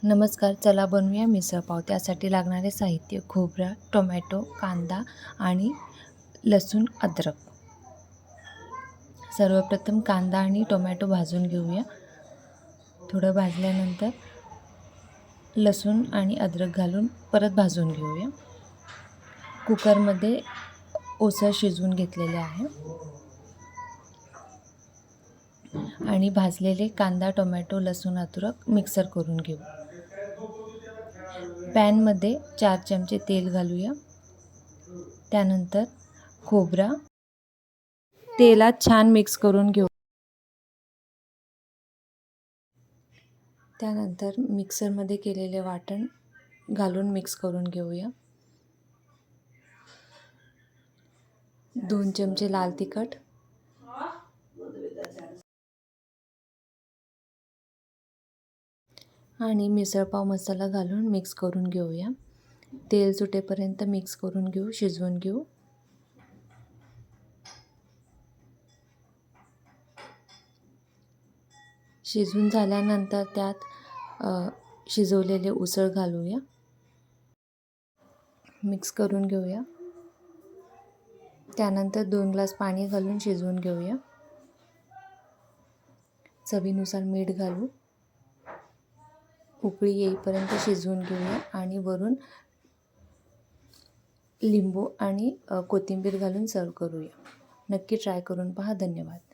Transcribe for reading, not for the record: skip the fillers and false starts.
नमस्कार, चला बनवूया मिसळपाव. त्यासाठी लागणारे साहित्य: खोबरं, टोमॅटो, कांदा आणि लसूण, अद्रक. सर्वप्रथम कांदा आणि टोमॅटो भाजून घेऊया. थोडं भाजल्यानंतर लसूण आणि अद्रक घालून परत भाजून घेऊया. कुकरमध्ये ओसळ शिजवून घेतलेले आहे आणि भाजलेले कांदा, टोमॅटो, लसूण, अद्रक मिक्सर करून घेऊ. पॅनमध्ये 4 चमचे तेल घालूया. त्यानंतर खोबरा तेलात छान मिक्स करून घेऊ. त्यानंतर मिक्सरमध्ये केलेले वाटण घालून मिक्स करून घेऊया. 2 चमचे लाल तिखट, आणि मिसळपाव मसाला घालून मिक्स करून घेऊया. तेल सुटेपर्यंत मिक्स करून घेऊ, शिजवून घेऊ. शिजवून झाल्यानंतर त्यात शिजवलेले उसळ घालूया. मिक्स करून घेऊया. त्यानंतर 2 ग्लास पाणी घालून शिजवून घेऊया. चवीनुसार मीठ घालू. उकळी येईपर्यंत शिजवून घेऊया आणि वरून लिंबू आणि कोथिंबीर घालून सर्व करूया. नक्की ट्राय करून पहा. धन्यवाद.